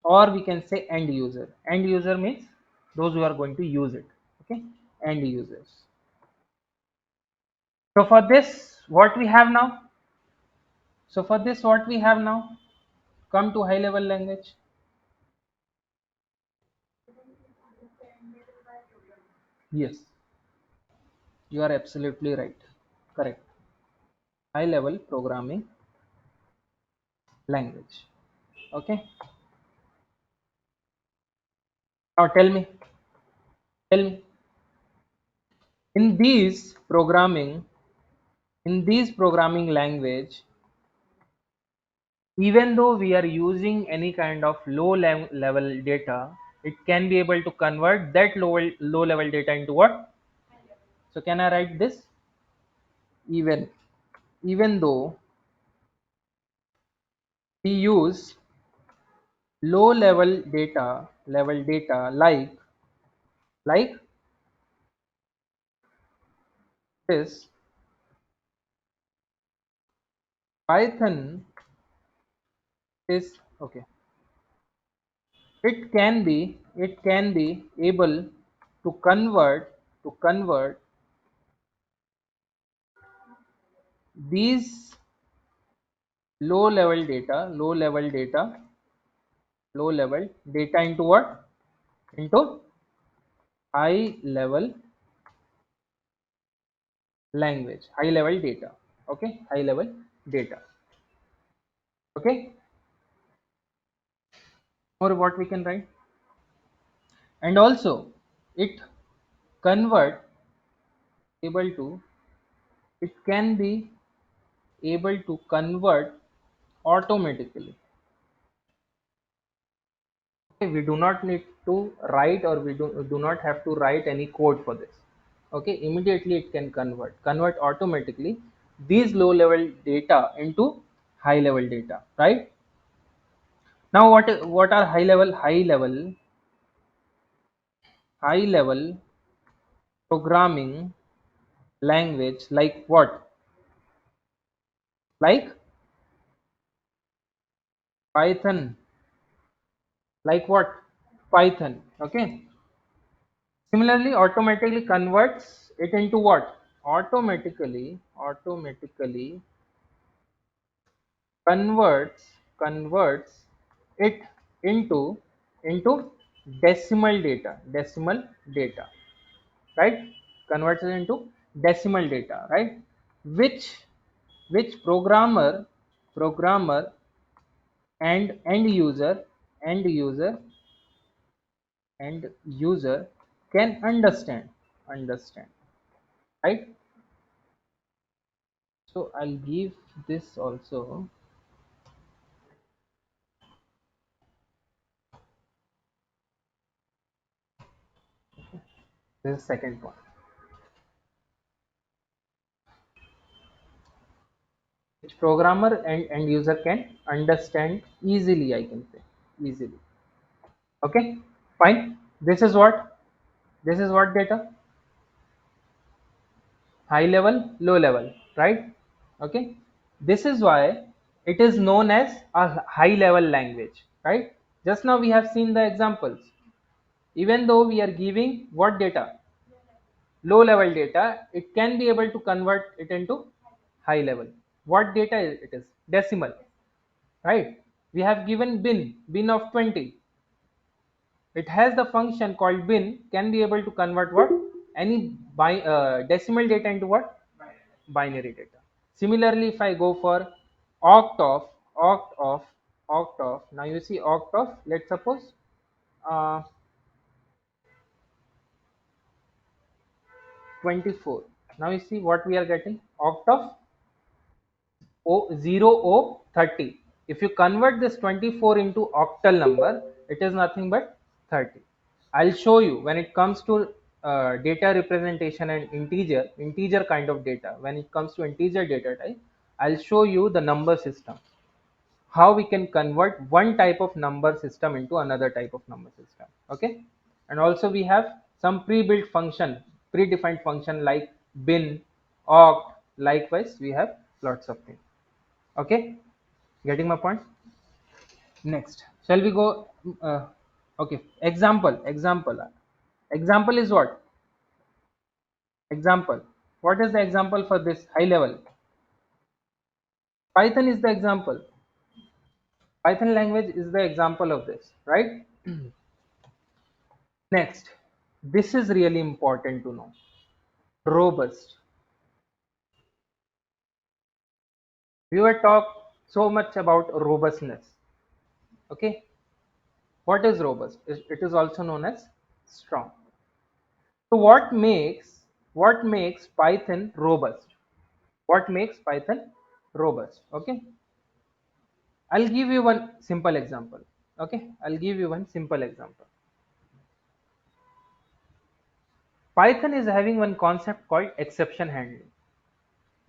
Speaker 1: or we can say end user. End user means those who are going to use it. Okay, end users. So for this, what we have now? So for this, what we have now, come to high level language. Yes, you are absolutely right. Correct. High level programming language. Okay. Now tell me, in these programming, in these programming language, even though we are using any kind of level data, it can be able to convert that low level data into what? So can I write this? Even though we use low level data like this, Python is okay. It can be able to convert these low level data into what? Into high level language, high level data. Okay, high level data. Okay, or what we can write, and also it convert able to it can be able to convert automatically. Okay, we do not need to write, or we do not have to write any code for this. Okay, immediately it can convert automatically these low level data into high level data, right? Now what are high level programming language, like what? Like Python. Like what? Python. Okay, similarly automatically converts it into what? Automatically converts it into decimal data, right? Converts it into decimal data, right? Which programmer and end user end user can understand, right? So I'll give this also. This is second point, which programmer and end user can understand easily, I can say, easily. Okay, fine. This is what data? High level, low level, right? Okay, this is why it is known as a high level language, right? Just now we have seen the examples. Even though we are giving what data? Low level data, it can be able to convert it into high level. What data it is? Decimal, right? We have given bin of 20. It has the function called bin, can be able to convert what? Any decimal data into what? Binary data. Similarly, if I go for octof, octof, octof. Now you see octof. Let's suppose uh, 24. Now you see what we are getting. Octof 0 O 30. If you convert this 24 into octal number, it is nothing but 30. I'll show you when it comes to data representation and integer kind of data. When it comes to integer data type, I'll show you the number system, how we can convert one type of number system into another type of number system. Okay, and also we have some pre-built function, predefined function like bin, oct. Likewise, we have lots of things. Okay, getting my point? Next, shall we go? Okay, example is what? Example, what is the example for this high level? Python is the example. Python language is the example of this, right? Next, this is really important to know. Robust. We were talk so much about robustness. Okay, what is robust? It is also known as strong. So what makes Python robust? What makes Python robust? Okay, I'll give you one simple example. Okay, I'll give you one simple example. Python is having one concept called exception handling.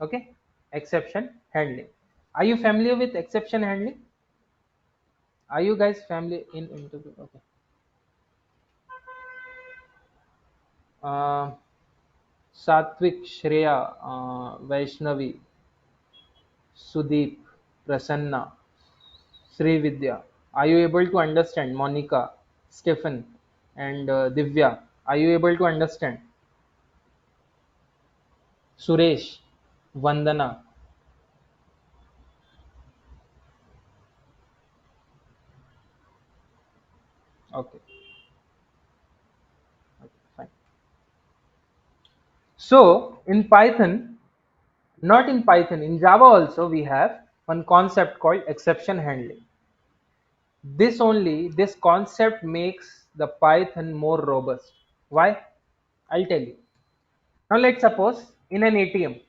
Speaker 1: Okay, exception handling. Are you familiar with exception handling? Are you guys familiar into okay? Uh, Satvik, Shreya, Vaishnavi, Sudeep, Prasanna, Sri Vidya. Are you able to understand? Monica, Stephen, and Divya. Are you able to understand? Suresh, Vandana. Okay, okay, fine. So in Python, not in Python, in Java also we have one concept called exception handling. This concept makes the Python more robust. Why? I'll tell you. Now let's suppose in an ATM,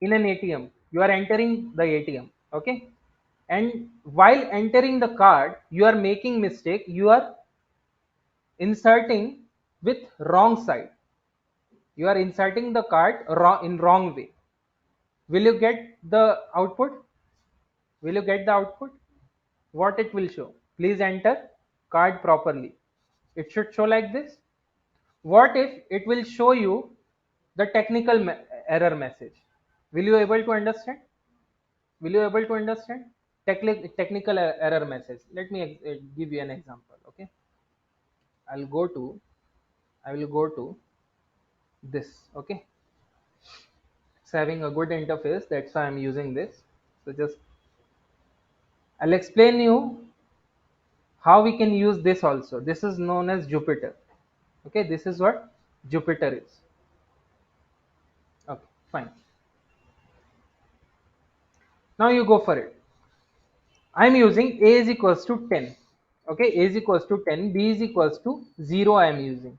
Speaker 1: you are entering the ATM, okay? And while entering the card, you are making mistake, you are inserting with wrong side. You are inserting the card in wrong way. Will you get the output? Will you get the output? What it will show? Please enter card properly. It should show like this. What if it will show you the error message? Will you able to understand? Will you able to understand? Technical error message. Let me give you an example. Okay, I'll go to I will go to this. Okay, it's having a good interface. That's why I'm using this. So just I'll explain you how we can use this also. This is known as Jupyter. Okay, this is what Jupyter is. Okay, fine. Now you go for it. I'm using a is equals to 10. Okay, a is equals to 10, b is equals to 0. I am using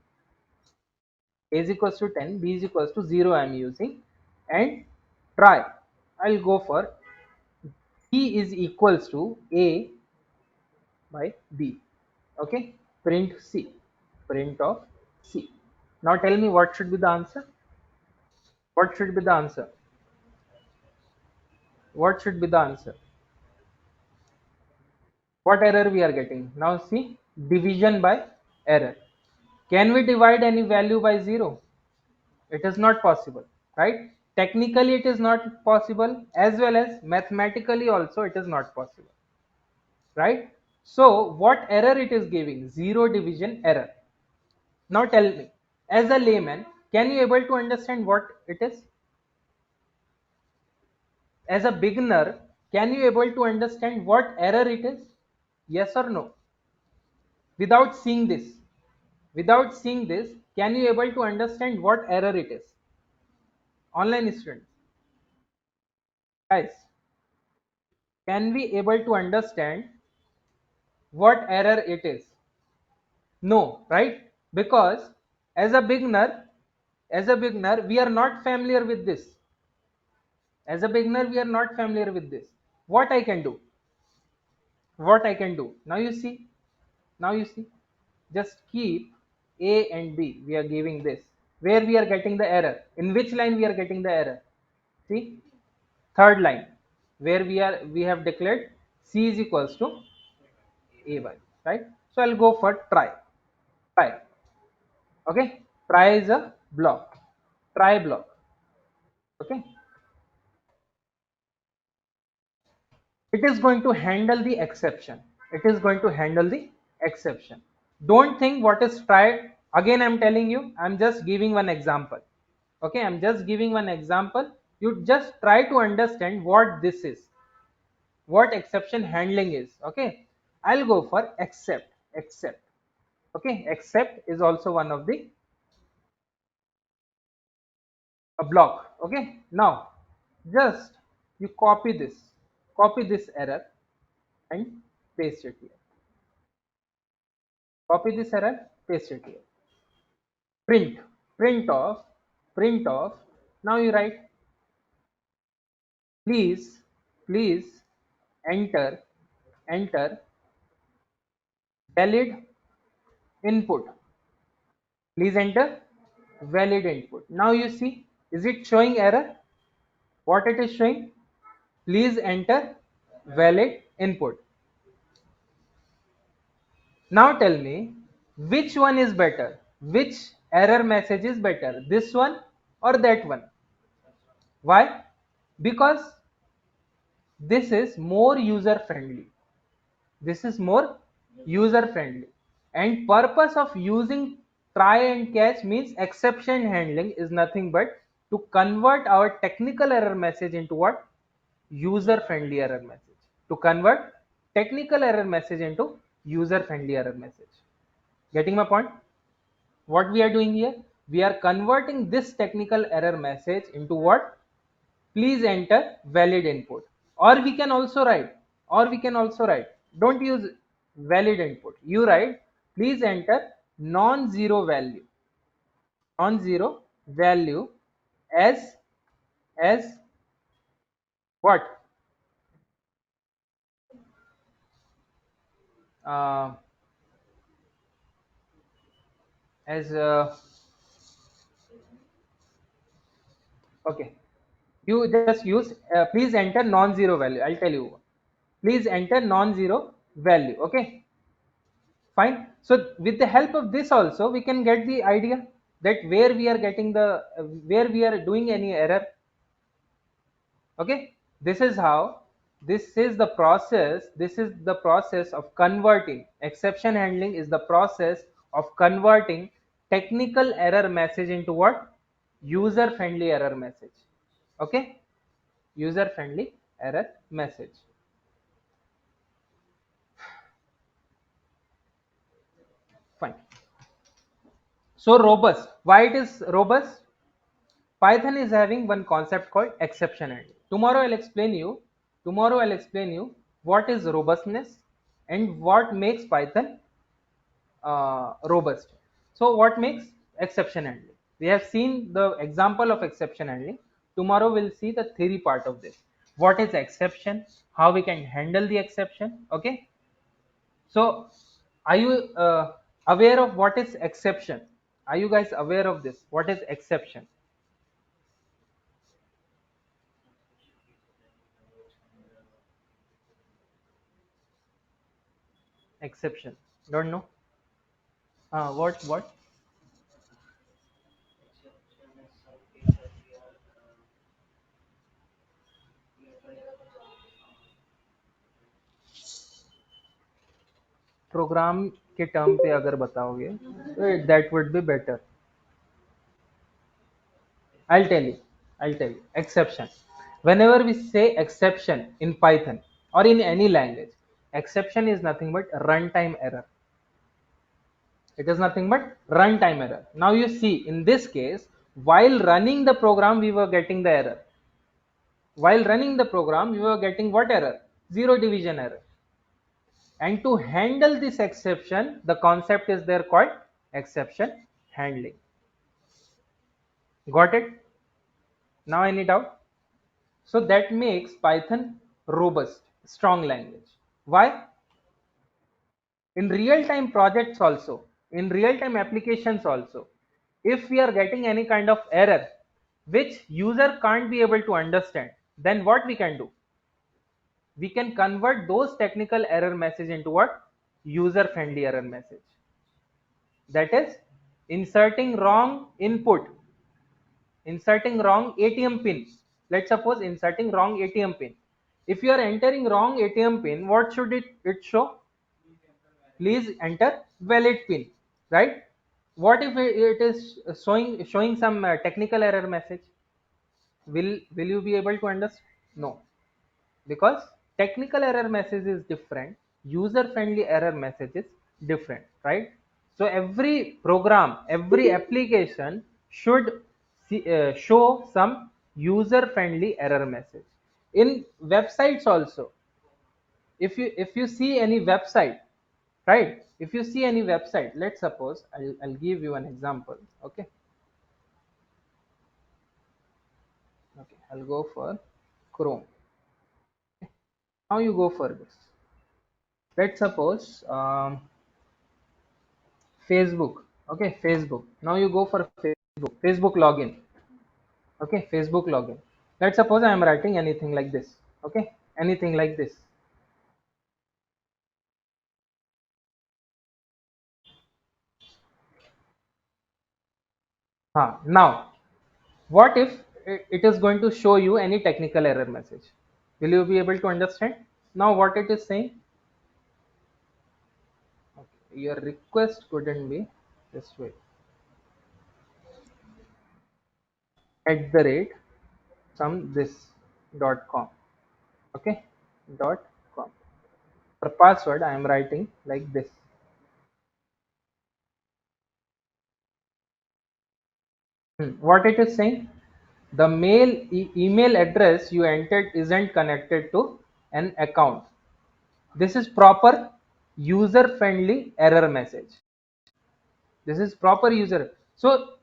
Speaker 1: a is equals to 10, b is equals to 0. I am using, and try. I'll go for c is equals to a by b. Okay, print c, print of c. Now tell me what should be the answer. What should be the answer? What should be the answer? What error we are getting? Now see, division by error. Can we divide any value by 0? It is not possible, right? Technically it is not possible, as well as mathematically also it is not possible, right? So what error it is giving? Zero division error. Now tell me, as a layman, can you able to understand what it is? As a beginner, can you able to understand what error it is? Yes or no? Without seeing this, can you able to understand what error it is? Online students, guys, can we able to understand what error it is? No, right? Because as a beginner, we are not familiar with this. As a beginner, we are not familiar with this. What I can do? What I can do? Now you see, just keep A and B. We are giving this. Where we are getting the error? In which line we are getting the error? See, third line, where we have declared C is equals to A by, right? So I'll go for try. Try. Okay, try is a block. Try block. Okay, it is going to handle the exception. It is going to handle the exception. Don't think what is try. Again, I'm telling you, I'm just giving one example. Okay, I'm just giving one example. You just try to understand what this is. what exception handling is. Okay, I'll go for except. Okay, except is also one of the a block. Okay, now just you copy this error and paste it here. Copy this error, paste it here. Print, print of, print of. Now you write, please, please enter, enter valid input. Please enter valid input. Now you see, is it showing error? What it is showing? Please enter valid input. Now tell me, which one is better? Which error message is better? This one or that one? Why? Because this is more user friendly. This is more user friendly. And purpose of using try and catch means exception handling is nothing but to convert our technical error message into what? User friendly error message. To convert technical error message into user friendly error message. Getting my point? What we are doing here? We are converting this technical error message into what? Please enter valid input. Or we can also write, don't use valid input. You write, please enter non-zero value. Non-zero value as what? Uh, as okay. You just use please enter non-zero value. I'll tell you. Please enter non-zero value. Okay. Fine. So with the help of this also, we can get the idea that where we are getting the where we are doing any error. Okay. This is how. This is the process of converting. Exception handling is the process of converting technical error message into what? User friendly error message. Okay. User friendly error message. Fine. So robust. Why it is robust? Python is having one concept called exception handling. Tomorrow I'll explain you what is robustness and what makes Python robust. So what makes exception handling? We have seen the example of exception handling. Tomorrow we'll see the theory part of this. What is exception? How we can handle the exception? Okay. So are you aware of what is exception? Are you guys aware of this? What is exception? Exception. Don't know. What? Program के term पे अगर बताओगे that would be better. I'll tell you exception. Whenever we say exception in Python or in any language, exception is nothing but runtime error. It is nothing but runtime error. Now you see, in this case, while running the program we were getting the error. While running the program we were getting what error? Zero division error. And to handle this exception, the concept is there called exception handling. Got it? Now any doubt? So that makes Python robust, strong language. Why? In real-time projects also, in real-time applications also, if we are getting any kind of error which user can't be able to understand, then what we can do? We can convert those technical error message into what? User-friendly error message. That is, inserting wrong input, inserting wrong ATM pin. Let's suppose inserting wrong ATM pin. If you are entering wrong ATM pin, what should it show? Please enter valid pin, right? What if it is showing some technical error message? Will you be able to understand? No, because technical error message is different, user friendly error message is different, right? So every program, every application should show some user friendly error message. In websites also, if you see any website, right? If you see any website, let's suppose I'll give you an example. Okay, okay, I'll go for Chrome. Now you go for this. Let's suppose Facebook. Okay, Facebook. Now you go for Facebook. Facebook login. Okay, Facebook login. Let's suppose I am writing anything like this. Okay, anything like this. Now, what if it is going to show you any technical error message? Will you be able to understand? Now, what it is saying? Okay, your request couldn't be this way. At the rate some this .com. Okay, .com. For password, I am writing like this. What it is saying? The email address you entered isn't connected to an account. This is proper user friendly error message. This is proper user. So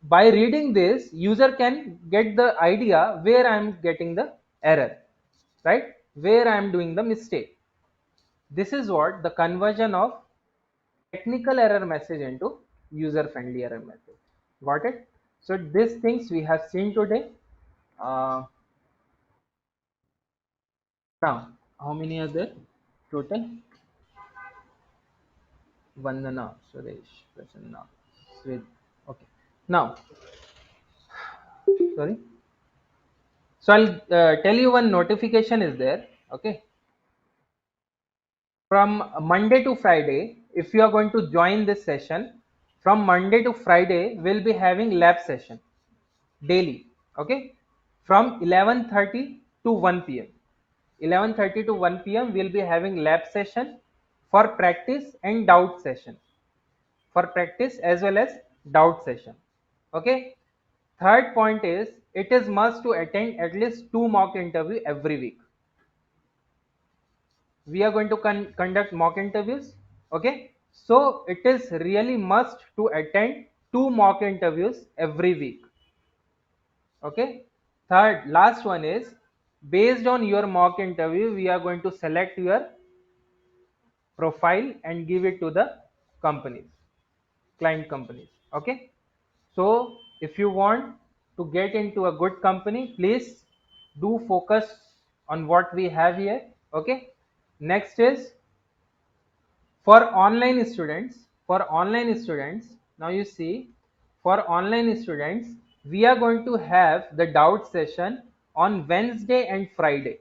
Speaker 1: by reading this, user can get the idea where I am getting the error, right? Where I am doing the mistake. This is what the conversion of technical error message into user friendly error message. Got it? So these things we have seen today. Uh, Now, how many are there total? Vandana, Suresh, Prasanna, Srid. Okay. Now, sorry. So I'll tell you one notification is there. Okay. From Monday to Friday, if you are going to join this session, from Monday to Friday, we'll be having lab session daily. Okay. From 11:30 to 1 p.m. 11:30 to 1 p.m. we'll be having lab session for practice and doubt session. For practice as well as doubt session. Okay. Third point is it is must to attend at least 2 mock interview every week. We are going to conduct mock interviews. Okay. So it is really must to attend 2 mock interviews every week. Okay. Third, last one is based on your mock interview, we are going to select your profile and give it to the companies, client companies. Okay. So if you want to get into a good company, please do focus on what we have here. Okay. Next is for online students. For online students, now you see, for online students, we are going to have the doubt session on Wednesday and Friday.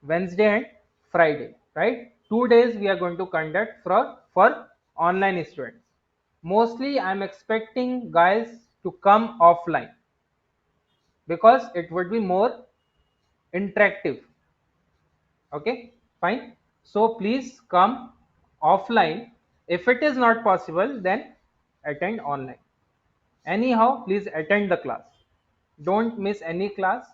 Speaker 1: Wednesday and Friday, right? 2 days we are going to conduct for online students. Mostly I'm expecting guys to come offline because it would be more interactive. Okay, fine. So please come offline. If it is not possible, then attend online. Anyhow, please attend the class. Don't miss any class.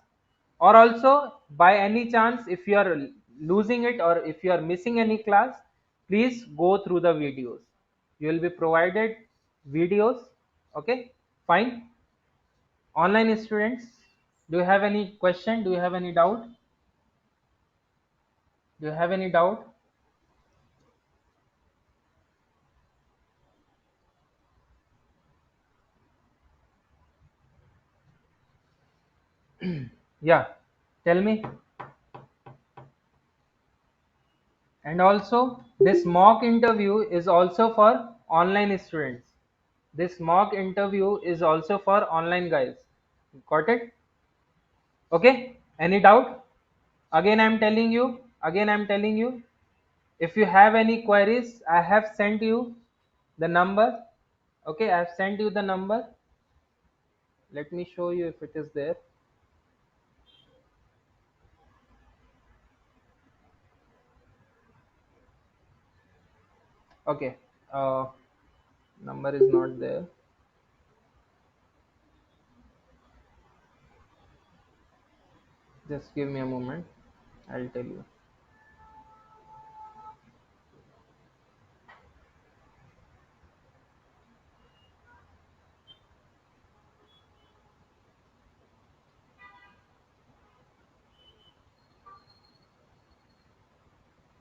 Speaker 1: Or also, by any chance, if you are losing it or if you are missing any class, please go through the videos. You will be provided videos. Okay, fine. Online students, do you have any question? Do you have any doubt? Do you have any doubt? Yeah, tell me. And also, this mock interview is also for online students. This mock interview is also for online guys. Got it? Okay. Any doubt? Again, I'm telling you. Again, I'm telling you. If you have any queries, I have sent you the number. Okay, I have sent you the number. Let me show you if it is there. Okay. Uh, Number is not there. Just give me a moment. I'll tell you.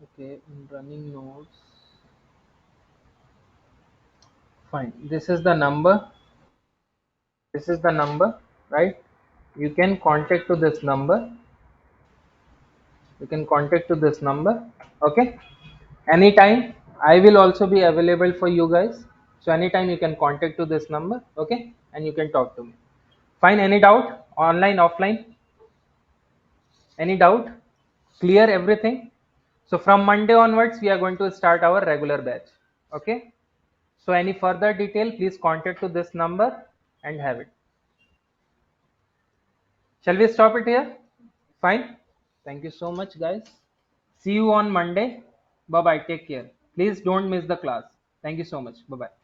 Speaker 1: Okay, in running nodes. Fine. This is the number. This is the number, right? You can contact to this number. You can contact to this number. Okay. Anytime. I will also be available for you guys. So anytime you can contact to this number. Okay. And you can talk to me. Fine. Any doubt? Online, offline? Any doubt? Clear everything? So from Monday onwards, we are going to start our regular batch. Okay. So any further detail, please contact to this number and have it. Shall we stop it here? Fine. Thank you so much, guys. See you on Monday. Bye bye. Take care. Please don't miss the class. Thank you so much. Bye bye.